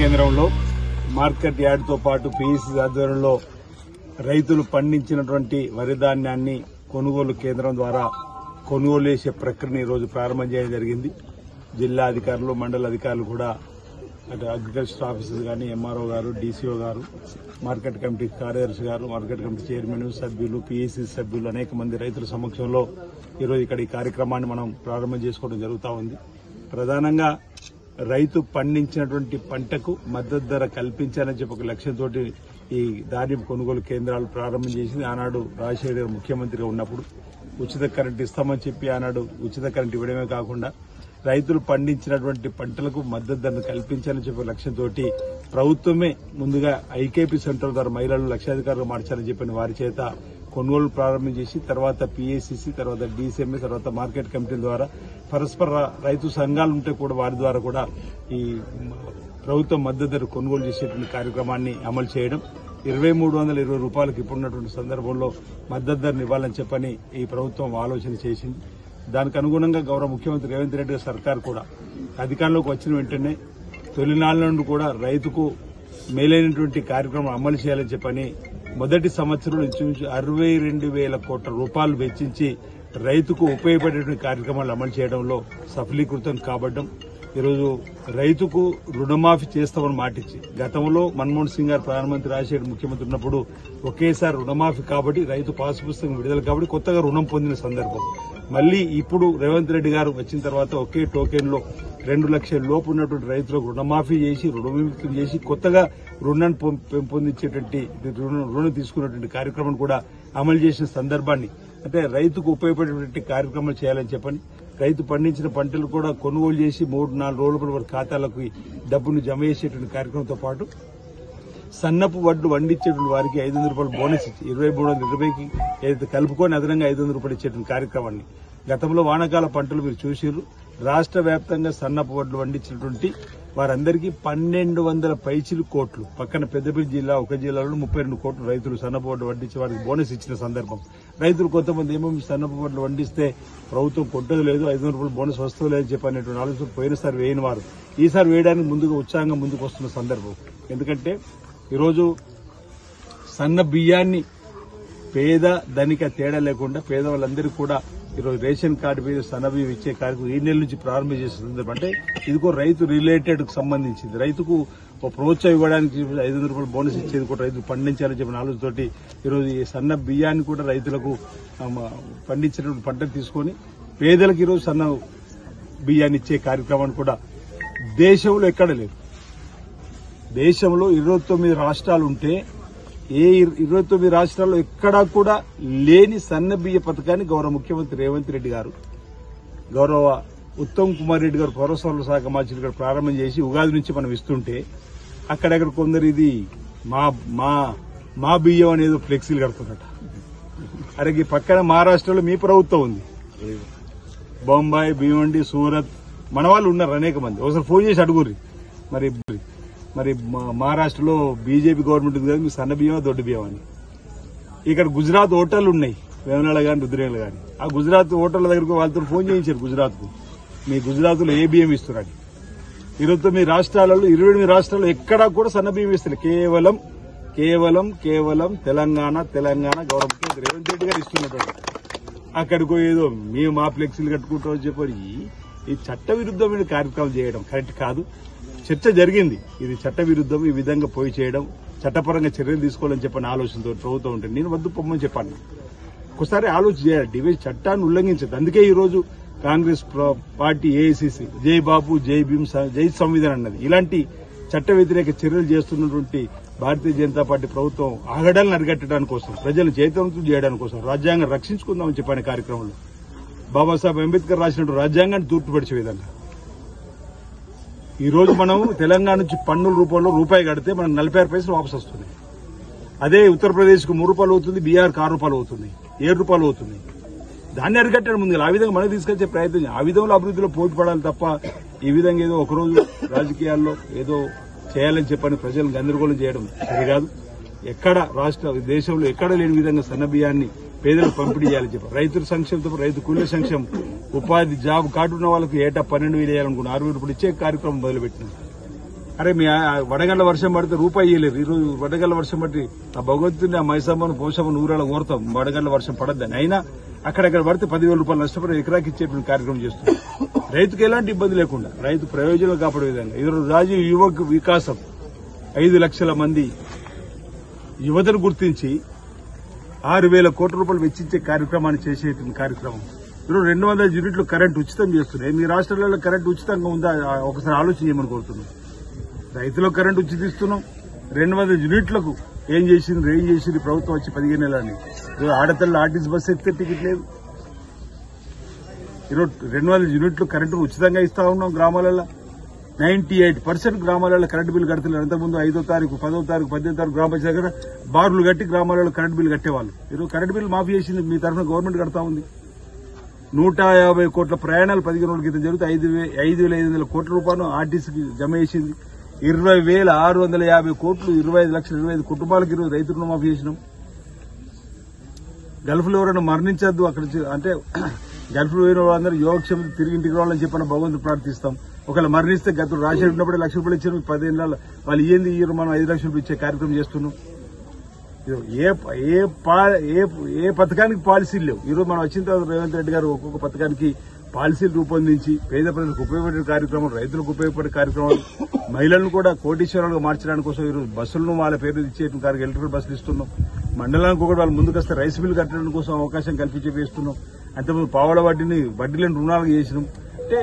కేంద్రంలో మార్కెట్ యార్డ్తో పాటు పీఈసీ ఆధ్వర్యంలో రైతులు పండించినటువంటి వరి ధాన్యాన్ని కొనుగోలు కేంద్రం ద్వారా కొనుగోలు చేసే ప్రక్రియను ఈరోజు ప్రారంభం చేయడం జరిగింది. జిల్లా అధికారులు, మండల అధికారులు కూడా అటు అగ్రికల్చర్ ఆఫీసర్ గానీ, ఎంఆర్ఓ గారు, డీసీఓ గారు, మార్కెట్ కమిటీ కార్యదర్శి గారు, మార్కెట్ కమిటీ చైర్మన్, సభ్యులు, పీఈసీ సభ్యులు, అనేక మంది రైతుల సమక్షంలో ఈరోజు ఇక్కడ ఈ కార్యక్రమాన్ని మనం ప్రారంభం చేసుకోవడం జరుగుతూ ఉంది. ప్రధానంగా రైతు పండించినటువంటి పంటకు మద్దతు ధర కల్పించాలని చెప్పి ఒక లక్ష్యంతో ఈ ధాన్యం కొనుగోలు కేంద్రాలు ప్రారంభం చేసింది. ఆనాడు రాజశేఖర్ గారు ముఖ్యమంత్రిగా ఉన్నప్పుడు ఉచిత కరెంటు ఇస్తామని చెప్పి ఆనాడు ఉచిత కరెంటు ఇవ్వడమే కాకుండా రైతులు పండించినటువంటి పంటలకు మద్దతు ధరను కల్పించాలని చెప్పే లక్ష్యంతో ప్రభుత్వమే ముందుగా ఐకేపీ సెంటర్ ద్వారా మహిళలు లక్షాధికారులు మార్చాలని చెప్పిన వారి చేత కొనుగోలు ప్రారంభం చేసి తర్వాత పీఏసీసీ, తర్వాత డీసీఎంఏ, తర్వాత మార్కెట్ కమిటీల ద్వారా పరస్పర రైతు సంఘాలు ఉంటే కూడా వారి ద్వారా కూడా ఈ ప్రభుత్వం మద్దతు ధర కొనుగోలు చేసేటువంటి కార్యక్రమాన్ని అమలు చేయడం, 2320 రూపాయలకు ఇప్పుడున్నటువంటి సందర్భంలో మద్దతు ధరను ఇవ్వాలని చెప్పని ఈ ప్రభుత్వం ఆలోచన చేసింది. దానికి అనుగుణంగా గౌరవ ముఖ్యమంత్రి రేవంత్ రెడ్డి గారి సర్కార్ కూడా అధికారంలోకి వచ్చిన వెంటనే తొలినాళ్ల నుండి కూడా రైతుకు మేలైనటువంటి కార్యక్రమం అమలు చేయాలని చెప్పని మొదటి సంవత్సరంలో ఇంచుమించు 62,000 కోట్ల రూపాయలు వెచ్చించి రైతుకు ఉపయోగపడేటువంటి కార్యక్రమాలు అమలు చేయడంలో సఫలీకృతం కాబడ్డం. ఈరోజు రైతుకు రుణమాఫీ చేస్తామని మాటిచ్చి గతంలో మన్మోహన్ సింగ్ గారు ప్రధానమంత్రి, రాజశేఖర్ ముఖ్యమంత్రి ఉన్నప్పుడు ఒకేసారి రుణమాఫీ కాబట్టి రైతు పాస్ పుస్తకం విడుదల కాబట్టి కొత్తగా రుణం పొందిన సందర్భం. మళ్లీ ఇప్పుడు రేవంత్ రెడ్డి గారు వచ్చిన తర్వాత ఒకే టోకెన్ లో 2 లక్షల లోపు ఉన్నటువంటి రైతులకు రుణమాఫీ చేసి రుణవిముక్తం చేసి కొత్తగా రుణాన్ని పెంపొందించేటువంటి రుణం తీసుకున్నటువంటి కార్యక్రమం కూడా అమలు చేసిన సందర్భాన్ని, అంటే రైతుకు ఉపయోగపడేటువంటి కార్యక్రమాలు చేయాలని చెప్పని రైతు పండించిన పంటలు కూడా కొనుగోలు చేసి 3-4 రోజుల వారి ఖాతాలకు డబ్బును జమ చేసేటువంటి కార్యక్రమంతో పాటు సన్నపు వడ్లు వండించేటువంటి వారికి 500 రూపాయలు బోనస్ ఇచ్చి 2320కి ఏదైతే కలుపుకొని అదనంగా 500 రూపాయలు ఇచ్చేటువంటి కార్యక్రమాన్ని గతంలో వానాకాల పంటలు మీరు చూసిర్రు. రాష్ట్ర వ్యాప్తంగా సన్నపు వడ్లు వండించినటువంటి వారందరికీ 1200 పైచిలు కోట్లు, పక్కన పెద్దపల్లి జిల్లా ఒక జిల్లాలో 32 కోట్లు రైతులు సన్నపు వడ్లు వండించే వారికి బోనస్ ఇచ్చిన సందర్భం. రైతులు కొంతమంది ఏమో సన్నపు వడ్లు వండిస్తే ప్రభుత్వం కొట్టదు లేదు, 500 రూపాయలు బోనస్ వస్తూ లేదని చెప్పనేటువంటి ఆలోచన పోయినసారి వేయని వారు ఈసారి వేయడానికి ముందుగా ఉత్సాహంగా ముందుకు వస్తున్న సందర్భం. ఎందుకంటే ఈరోజు సన్న బియ్యాన్ని పేద ధనిక తేడా లేకుండా పేదవాళ్ళందరికీ కూడా ఈరోజు రేషన్ కార్డు మీద సన్న బియ్యం ఇచ్చే కార్యక్రమం ఈ నెల నుంచి ప్రారంభం చేసే సందర్భం. అంటే ఇదిగో రైతు రిలేటెడ్ కు సంబంధించింది. రైతుకు ఒక ప్రోత్సాహం ఇవ్వడానికి 500 రూపాయలు బోనస్ ఇచ్చేది కూడా రైతులు పండించాలని చెప్పిన ఆలోచనతోటి ఈరోజు ఈ సన్న బియ్యాన్ని కూడా రైతులకు పండించినటువంటి పంటను తీసుకొని పేదలకు ఈరోజు సన్న బియ్యాన్ని ఇచ్చే కార్యక్రమాన్ని కూడా దేశంలో ఎక్కడ లేదు. దేశంలో 29 రాష్ట్రాలు ఉంటే ఏ 29 రాష్ట్రాల్లో ఎక్కడా కూడా లేని సన్న బియ్య పథకాన్ని గౌరవ ముఖ్యమంత్రి రేవంత్ రెడ్డి గారు, గౌరవ ఉత్తమ్ కుమార్ రెడ్డి గారు పౌరసరఫరాల శాఖ మంత్రి గారు ప్రారంభం చేసి ఉగాది నుంచి మనం ఇస్తుంటే అక్కడెక్కడ కొందరు ఇది మా బియ్యం అనేది ఫ్లెక్సీలు కడుతున్నట. అరే ఈ పక్కన మహారాష్ట్రలో మీ ప్రభుత్వం ఉంది, బొంబాయి, భీవండి, సూరత్ మన వాళ్ళు ఉన్నారు అనేక మంది. ఒకసారి ఫోన్ చేసి అడుగుర్రి. మరి మహారాష్ట్రలో బీజేపీ గవర్నమెంట్ ఉంది కదా, మీ సన్న బియ్యమా దొడ్డు బియ్యం అని. ఇక్కడ గుజరాత్ హోటళ్లు ఉన్నాయి, వేమనాడ గాని రుద్రేలు గాని. ఆ గుజరాత్ హోటళ్ల దగ్గరకు వాళ్ళతో ఫోన్ చేయించారు గుజరాత్ కు, మీ గుజరాత్ లో ఏ బియ్యం ఇస్తున్నారని. 29 రాష్ట్రాలలో 28 రాష్ట్రాల్లో ఎక్కడా కూడా సన్న బియ్యం ఇస్తారు. కేవలం తెలంగాణ గౌరవ ముఖ్యమంత్రి రేవంత్ రెడ్డి గారు ఇస్తున్నటువంటి అక్కడికో ఏదో మేము మా ఫ్లెక్సీలు కట్టుకుంటామని చెప్పి ఈ చట్ట విరుద్ధమైన కార్యక్రమాలు చేయడం కరెక్ట్ కాదు. చర్చ జరిగింది, ఇది చట్ట విరుద్ధం, ఈ విధంగా పోయి చేయడం, చట్టపరంగా చర్యలు తీసుకోవాలని చెప్పిన ఆలోచనతో ప్రభుత్వం ఉంటుంది. నేను వద్దు పొమ్మని చెప్పాను. ఒకసారి ఆలోచన చేయాలి, డివైస్ చట్టాన్ని ఉల్లంఘించదు. అందుకే ఈ రోజు కాంగ్రెస్ పార్టీ, ఏఐసీసీ జై బాబు, జై భీమ్, జై సంవిధానం అన్నది. ఇలాంటి చట్ట వ్యతిరేక చర్యలు చేస్తున్నటువంటి భారతీయ జనతా పార్టీ ప్రభుత్వం ఆగడాలను అరికట్టడానికి కోసం, ప్రజలు చైతన్యం చేయడానికి కోసం రాజ్యాంగం రక్షించుకుందామని చెప్పిన కార్యక్రమంలో బాబాసాహెబ్ అంబేద్కర్ రాసినటువంటి రాజ్యాంగాన్ని తూర్పుపరిచే విధంగా ఈ రోజు మనం తెలంగాణ నుంచి పన్నుల రూపంలో రూపాయి కడితే మనకు 46 పైసలు వాపసు వస్తున్నాయి. అదే ఉత్తరప్రదేశ్ కు 3 రూపాయలు అవుతుంది, బీహార్ కు 6 రూపాయలు అవుతుంది, 7 రూపాయలు అవుతుంది. దాన్ని అరికట్టడం ముందు ఆ విధంగా మనం తీసుకొచ్చే ప్రయత్నం, ఆ విధంగా అభివృద్ధిలో పోటీ పడాలి తప్ప ఈ విధంగా ఏదో ఒకరోజు రాజకీయాల్లో ఏదో చేయాలని చెప్పని ప్రజలను గందరగోళం చేయడం సరికాదు. ఎక్కడ దేశంలో ఎక్కడ లేని విధంగా సన్న బియ్యాన్ని పేదలకు పంపిణీ చేయాలని చెప్పారు. రైతుల సంక్షేమంతో రైతు కూలీల సంక్షేమం, ఉపాధి జాబ్ కార్డు ఉన్న వాళ్ళకి ఏటా 12,000 వేయాలనుకున్న 6,000 రూపాయలు ఇచ్చే కార్యక్రమం మొదలుపెట్టినారు. అరే మీ వడగండ్ల వర్షం పడితే రూపాయి ఇయ్యలేరు. ఈరోజు వడగండ్ల వర్షం పట్టి ఆ భగవంతుని ఆ మైసమ్మను పోషమ్మను ఊరాల కోరుతాం వడగండ్ల వర్షం పడద్దని. అయినా అక్కడక్కడ పడితే 10,000 రూపాయలు నష్టపడి ఎకరాకి ఇచ్చేటువంటి కార్యక్రమం చేస్తున్నాం. రైతుకు ఎలాంటి ఇబ్బంది లేకుండా రైతు ప్రయోజనం కాపాడే విధంగా ఈరోజు రాజీవ్ యువక్ వికాసం 5 లక్షల మంది యువతను గుర్తించి 6,000 కోట్ల రూపాయలు వెచ్చించే కార్యక్రమాన్ని చేసేటువంటి కార్యక్రమం. ఈరోజు 200 యూనిట్లు కరెంట్ ఉచితం చేస్తున్నాయి. మీ రాష్ట్రాలలో కరెంట్ ఉచితంగా ఉందా ఒకసారి ఆలోచన చేయమని కోరుతున్నాం. రైతులకు కరెంట్ ఉచితిస్తున్నాం. 200 యూనిట్లకు ఏం చేసింది ప్రభుత్వం వచ్చి 15 నెలలని. ఈరోజు ఆడతల్లి ఆర్టీసీ బస్సు ఎక్కితే టికెట్ లేదు. ఈరోజు 200 యూనిట్లు కరెంటు ఉచితంగా ఇస్తా ఉన్నాం. గ్రామాలలో 98% గ్రామాలలో కరెంటు బిల్లు కడుతున్నారు. అంతకుముందు 5వ తారీఖు 10వ తారీఖు 18వ తారీఖు గ్రామ పంచాయతీ దగ్గర బార్లు కట్టి గ్రామాలలో కరెంటు బిల్లు కట్టేవాళ్ళు. ఈరోజు కరెంటు బిల్లు మాఫీ చేసింది మీ తరఫున గవర్నమెంట్ కడతా ఉంది. 150 కోట్ల ప్రయాణాలు 15 రోజుల క్రితం జరిగితే 5,500 కోట్ల రూపాయలు ఆర్టీసీకి జమ చేసింది. 20,650 కోట్లు 25 కుటుంబాలకు ఈరోజు రైతు రుణమాఫీ చేసినాం. గల్ఫ్లో ఎవరైనా మరణించద్దు అక్కడ అంటే గల్ఫ్లో పోయిన వాళ్ళందరూ యోగక్షేమం తిరిగి ఇంటికి రావాలని చెప్పిన భగవంతుడు ప్రార్థిస్తాం. ఒకవేళ మరణిస్తే గతంలో రాజశేఖర్ ఉన్నప్పుడే 1,00,000 రూపాయలు ఇచ్చారు. 15 నెలలు వాళ్ళు ఏంది ఈ మనం 5 లక్షల రూపాయలు ఇచ్చే కార్యక్రమం చేస్తున్నాం. ఏ పథకానికి పాలసీలు లేవు. ఈరోజు మనం వచ్చిన తర్వాత రేవంత్ రెడ్డి గారు ఒక్కొక్క పథకానికి పాలసీలు రూపొందించి పేద ప్రజలకు ఉపయోగపడే కార్యక్రమాలు, రైతులకు ఉపయోగపడే కార్యక్రమాలు, మహిళలను కూడా కోటీశ్వరాలుగా మార్చడానికి కోసం ఈరోజు బస్సులను వాళ్ళ పేరు ఇచ్చే ఎలక్ట్రికల్ బస్సులు ఇస్తున్నాం. మండలానికి కూడా వాళ్ళు ముందుకు వస్తే రైస్ మిల్ కట్టడం కోసం అవకాశం కల్పించి వేస్తున్నాం. అంతకుముందు పావల వడ్డీలను రుణాలు చేసినాం. అంటే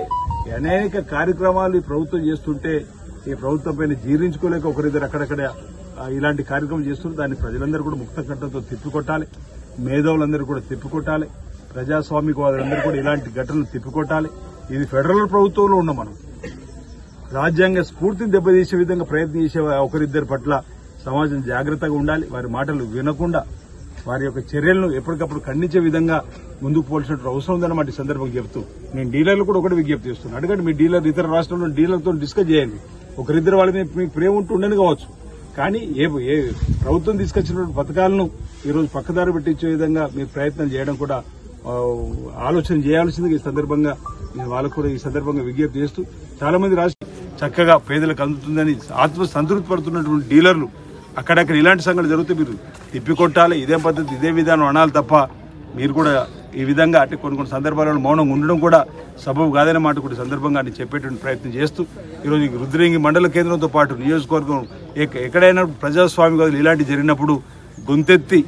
అనేక కార్యక్రమాలు ఈ ప్రభుత్వం చేస్తుంటే ఈ ప్రభుత్వం పైన జీర్ణించుకోలేక ఒకరిద్దరు అక్కడక్కడ ఇలాంటి కార్యక్రమం చేస్తున్నారు. దాన్ని ప్రజలందరూ కూడా ముక్త కంఠంతో తిప్పికొట్టాలి. మేధావులందరూ కూడా తిప్పికొట్టాలి. ప్రజాస్వామికవాదులందరూ కూడా ఇలాంటి ఘటనలు తిప్పికొట్టాలి. ఇది ఫెడరల్ ప్రభుత్వంలో ఉన్న మనం రాజ్యాంగ స్ఫూర్తిని దెబ్బతీసే విధంగా ప్రయత్నం చేసే ఒకరిద్దరి పట్ల సమాజం జాగ్రత్తగా ఉండాలి. వారి మాటలు వినకుండా వారి యొక్క చర్యలను ఎప్పటికప్పుడు ఖండించే విధంగా ముందుకు పోల్సినట్టు అవసరం ఉందన్నమాట. ఈ సందర్భంగా చెప్తూ నేను డీలర్లు కూడా ఒకటి విజ్ఞప్తి చేస్తున్నాను. అడగండి మీ డీలర్ ఇతర రాష్ట్రంలో డీలర్లతో డిస్కస్ చేయండి. ఒకరిద్దరు వాళ్ళ మీద మీకు ప్రేమ ఉంటూ ఉండని కావచ్చు, కానీ ఏ ప్రభుత్వం తీసుకొచ్చినటువంటి పథకాలను ఈరోజు పక్కదారి పెట్టించే విధంగా మీరు ప్రయత్నం చేయడం కూడా ఆలోచన చేయాల్సిందిగా ఈ సందర్భంగా నేను వాళ్ళకు కూడా ఈ సందర్భంగా విజ్ఞప్తి చేస్తూ చాలా మంది రాష్ట్రం చక్కగా పేదలకు అందుతుందని ఆత్మ సంతృప్తి పడుతున్నటువంటి డీలర్లు అక్కడక్కడ ఇలాంటి సంఘటనలు జరిగితే మీరు తిప్పికొట్టాలి. ఇదే పద్ధతి ఇదే విధానం అనాలి తప్ప మీరు కూడా ఈ విధంగా అంటే కొన్ని సందర్భాలలో మౌనంగా ఉండడం కూడా సబబు కాదనే మాట కూడా సందర్భంగా నేను చెప్పేటువంటి ప్రయత్నం చేస్తూ ఈరోజు రుద్రంగి మండల కేంద్రంతో పాటు నియోజకవర్గం ఎక్కడైనా ప్రజాస్వామికవాదులు ఇలాంటి జరిగినప్పుడు గొంతెత్తి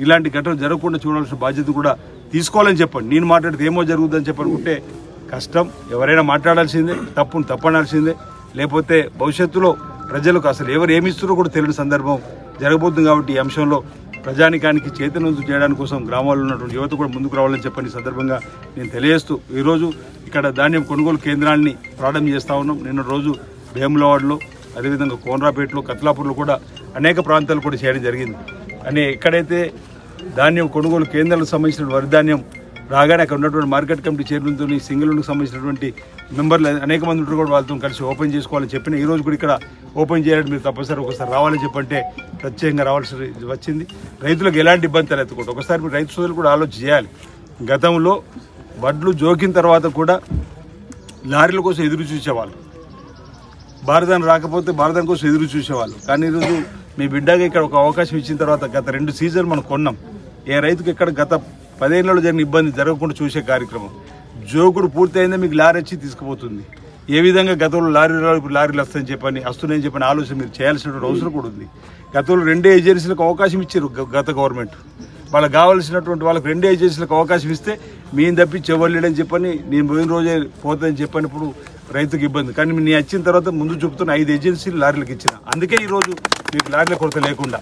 ఇలాంటి ఘటనలు జరగకుండా చూడాల్సిన బాధ్యత కూడా తీసుకోవాలని చెప్పండి. నేను మాట్లాడితే ఏమో జరుగుతుందని చెప్పనుకుంటే కష్టం. ఎవరైనా మాట్లాడాల్సిందే, తప్పును తప్పనాల్సిందే. లేకపోతే భవిష్యత్తులో ప్రజలకు అసలు ఎవరు ఏమిస్తున్నారో కూడా తెలియని సందర్భం జరగబోతుంది. కాబట్టి ఈ అంశంలో ప్రజానికానికి చైతన్యవంతం చేయడానికి కోసం గ్రామాల్లో ఉన్నటువంటి యువత కూడా ముందుకు రావాలని చెప్పని సందర్భంగా నేను తెలియజేస్తూ ఈరోజు ఇక్కడ ధాన్యం కొనుగోలు కేంద్రాన్ని ప్రారంభం చేస్తా ఉన్నాం. నిన్న రోజు వేములవాడలో, అదేవిధంగా కోనరాపేటలో, కత్లాపూర్లో కూడా అనేక ప్రాంతాలు కూడా చేయడం జరిగింది. ఎక్కడైతే ధాన్యం కొనుగోలు కేంద్రాలకు సంబంధించిన వరి ధాన్యం రాగానే అక్కడ ఉన్నటువంటి మార్కెట్ కమిటీ చైర్మన్తో సింగిల్కి సంబంధించినటువంటి మెంబర్లు అనేక మంది ఉంటారు కూడా వాళ్ళతో కలిసి ఓపెన్ చేసుకోవాలని చెప్పిన ఈ రోజు కూడా ఇక్కడ ఓపెన్ చేయాలని మీరు తప్పనిసరి ఒకసారి రావాలని చెప్పంటే ప్రత్యేకంగా రావాల్సి వచ్చింది. రైతులకు ఎలాంటి ఇబ్బంది తలెత్తకుండా ఒకసారి మీరు రైతు సోదరులు కూడా ఆలోచన చేయాలి. గతంలో వడ్లు జోకిన తర్వాత కూడా లారీల కోసం ఎదురు చూసేవాళ్ళు, బారదాన్ రాకపోతే బారదాన్ కోసం ఎదురు చూసేవాళ్ళు. కానీ ఈరోజు మీ బిడ్డగా ఇక్కడ ఒక అవకాశం ఇచ్చిన తర్వాత గత 2 సీజన్లు మనం కొన్నాం. ఏ రైతుకి ఎక్కడ గత 10 ఏళ్లలో జరిగిన ఇబ్బంది జరగకుండా చూసే కార్యక్రమం. జోకుడు పూర్తి అయిందే మీకు లారీ వచ్చి తీసుకుపోతుంది. ఏ విధంగా గతంలో లారీలు వస్తున్నాయని చెప్పని ఆలోచన మీరు చేయాల్సినటువంటి అవసరం కూడా ఉంది. గతంలో 2 ఏజెన్సీలకు అవకాశం ఇచ్చారు గత గవర్నమెంట్. వాళ్ళకి కావాల్సినటువంటి వాళ్ళకి 2 ఏజెన్సీలకు అవకాశం ఇస్తే మేము తప్పించి ఎవరులేడని చెప్పని నేను పోయిన రోజే పోతుందని చెప్పినప్పుడు రైతుకు ఇబ్బంది. కానీ నేను వచ్చిన తర్వాత ముందు చూపుతున్న 5 ఏజెన్సీలు లారీలకు ఇచ్చిన. అందుకే ఈరోజు మీకు లారీల కొరత లేకుండా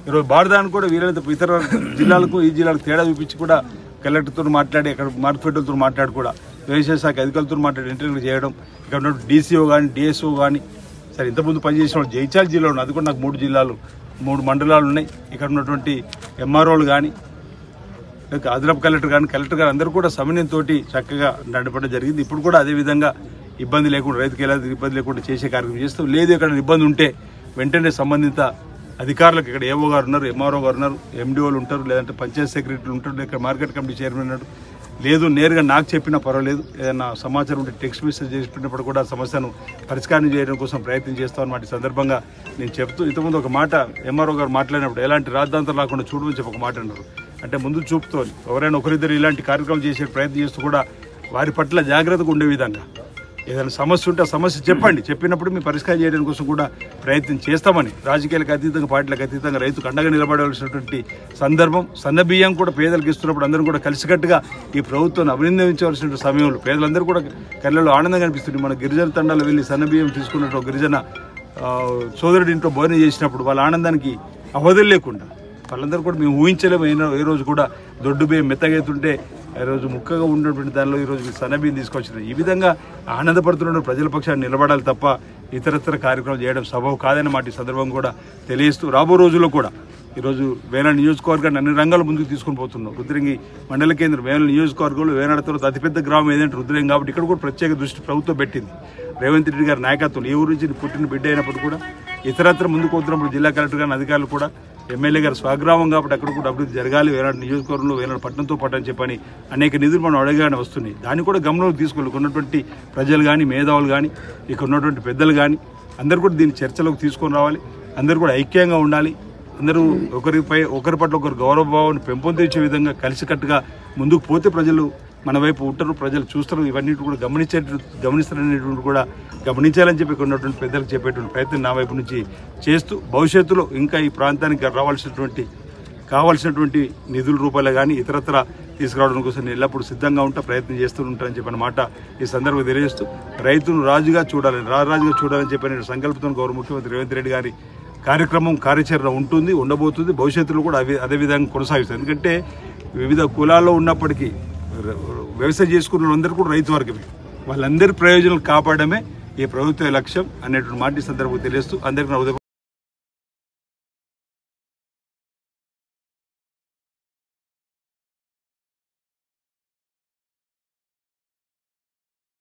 ఈరోజు బారదాన్ని కూడా వీలైనంత ఇతర జిల్లాలకు ఈ జిల్లాలకు తేడా చూపించి కూడా కలెక్టర్తో మాట్లాడి అక్కడ మార్కెట్లతో మాట్లాడి కూడా వ్యవసాయ శాఖ అధికారులతో మాట్లాడి ఇంటర్వ్యూ చేయడం. ఇక్కడ ఉన్న డీసీఓ కానీ డిఎస్ఓ కానీ సరే ఇంతకుముందు పనిచేసిన వాళ్ళు జైచాల్ జిల్లా ఉన్నాయి. అది కూడా నాకు 3 మండలాలు ఉన్నాయి. ఇక్కడ ఉన్నటువంటి ఎంఆర్ఓలు కానీ అదనపు కలెక్టర్ కానీ అందరూ కూడా సమన్వయంతో చక్కగా నడపడం జరిగింది. ఇప్పుడు కూడా అదేవిధంగా ఇబ్బంది లేకుండా రైతుకి ఎలా ఇబ్బంది లేకుండా చేసే కార్యక్రమం చేస్తాం. లేదు ఎక్కడ ఇబ్బంది ఉంటే వెంటనే సంబంధిత అధికారులకు ఇక్కడ ఏఓ గారు ఉన్నారు, ఎంఆర్ఓ గారు ఉన్నారు, ఎండిఓలు ఉంటారు, లేదంటే పంచాయత్ సెక్రటరీలు ఉంటారు, ఇక్కడ మార్కెట్ కమిటీ చైర్మన్ ఉన్నాడు, లేదు నేరుగా నాకు చెప్పినా పర్వాలేదు, ఏదైనా సమాచారం ఉంటే టెక్స్ట్ మెసేజ్ చేసినప్పుడు కూడా సమస్యను పరిష్కారం చేయడం కోసం ప్రయత్నం చేస్తామన్నమాట. ఈ సందర్భంగా నేను చెప్తూ ఇంతకుముందు ఒక మాట ఎంఆర్ఓ గారు మాట్లాడినప్పుడు ఎలాంటి రాద్ధాంతం రాకుండా చూడమని చెప్పి ఒక మాట అన్నారు. అంటే ముందు చూపుతో ఎవరైనా ఒకరిద్దరు ఇలాంటి కార్యక్రమం చేసే ప్రయత్నం చేస్తూ కూడా వారి పట్ల జాగ్రత్తగా ఉండే విధంగా ఏదైనా సమస్య ఉంటే ఆ సమస్య చెప్పండి, చెప్పినప్పుడు మేము పరిష్కారం చేయడం కోసం కూడా ప్రయత్నం చేస్తామని, రాజకీయాలకు అతీతంగా పార్టీలకు అతీతంగా రైతుకు అండగా నిలబడవలసినటువంటి సందర్భం, సన్నబియ్యం కూడా పేదలకు ఇస్తున్నప్పుడు అందరం కూడా కలిసికట్టుగా ఈ ప్రభుత్వాన్ని అభినందించవలసిన సమయంలో పేదలందరూ కూడా కళ్ళలో ఆనందంగా అనిపిస్తుంది. మన గిరిజన తండాలు వెళ్ళి సన్నబియ్యం తీసుకున్నట్టు గిరిజన సోదరుడి ఇంట్లో భోజనం చేసినప్పుడు వాళ్ళ ఆనందానికి అవధులు లేకుండా వాళ్ళందరూ కూడా మేము ఊహించలేము. ఏ రోజు కూడా దొడ్డు బియ్యం మెత్తగైతుంటే ఆ రోజు ముక్కగా ఉన్నటువంటి దానిలో ఈరోజు సన్నబియ్యం తీసుకొచ్చింది. ఈ విధంగా ఆనందపడుతున్న ప్రజల పక్షాన్ని నిలబడాలి తప్ప ఇతరత్ర కార్యక్రమం చేయడం సబబు కాదని మాట ఈ సందర్భం కూడా తెలియజేస్తూ రాబో రోజుల్లో కూడా ఈరోజు వేనాడు నియోజకవర్గాన్ని అన్ని రంగాల ముందుకు తీసుకొని పోతున్నాం. రుద్రంగి మండల కేంద్రం వేనాడు నియోజకవర్గంలో వేనాడు తర్వాత అతిపెద్ద గ్రామం ఏదంటే రుద్రంగి కాబట్టి ఇక్కడ కూడా ప్రత్యేక దృష్టి ప్రభుత్వం పెట్టింది. రేవంత్ రెడ్డి గారి నాయకత్వం ఈ ఊరు నుంచి పుట్టిన బిడ్డ అయినప్పుడు కూడా ఇతరత్ర ముందుకు వస్తున్నప్పుడు జిల్లా కలెక్టర్ గారిని అధికారులు కూడా ఎమ్మెల్యే గారు స్వగ్రామం కాబట్టి అక్కడ కూడా అభివృద్ధి జరగాలి, వేనాడు నియోజకవర్గంలో వేనాడు పట్టణంతో పాటు అని చెప్పని అనేక నిధులు మనం అడగానే వస్తున్నాయి. దాన్ని కూడా గమనంలోకి తీసుకోవాలి. ఉన్నటువంటి ప్రజలు కానీ మేధావులు కానీ ఇక్కడ ఉన్నటువంటి పెద్దలు కానీ అందరూ కూడా దీన్ని చర్చలోకి తీసుకొని రావాలి. అందరూ కూడా ఐక్యంగా ఉండాలి. అందరూ ఒకరి పట్ల ఒకరు గౌరవభావాన్ని పెంపొందించే విధంగా కలిసికట్టుగా ముందుకు పోతే ప్రజలు మన వైపు ఉంటారు, ప్రజలు చూస్తారు. ఇవన్నీ కూడా గమనిస్తారనేటువంటి కూడా గమనించాలని చెప్పి ఉన్నటువంటి పెద్దలకు చెప్పేటువంటి ప్రయత్నం నా వైపు నుంచి చేస్తూ భవిష్యత్తులో ఇంకా ఈ ప్రాంతానికి కావాల్సినటువంటి నిధుల రూపాయలు కానీ ఇతరత్ర తీసుకురావడం కోసం నేను ఎల్లప్పుడూ సిద్ధంగా ఉంటా, ప్రయత్నం చేస్తూ ఉంటానని చెప్పిన మాట ఈ సందర్భంగా తెలియజేస్తూ రైతును రాజుగా చూడాలని రాజుగా చూడాలని చెప్పిన సంకల్పంతో గౌరవ ముఖ్యమంత్రి రేవంత్ రెడ్డి గారి కార్యాచరణ ఉంటుంది, ఉండబోతుంది. భవిష్యత్తులో కూడా అదే విధంగా కొనసాగిస్తుంది. ఎందుకంటే వివిధ కులాల్లో ఉన్నప్పటికీ వ్యవసాయం చేసుకున్న వాళ్ళందరూ కూడా రైతు వర్గమే. వాళ్ళందరి ప్రయోజనాలు కాపాడమే ఈ ప్రభుత్వ లక్ష్యం అనేటువంటి మాట ఈ సందర్భంగా తెలియజేస్తూ అందరికీ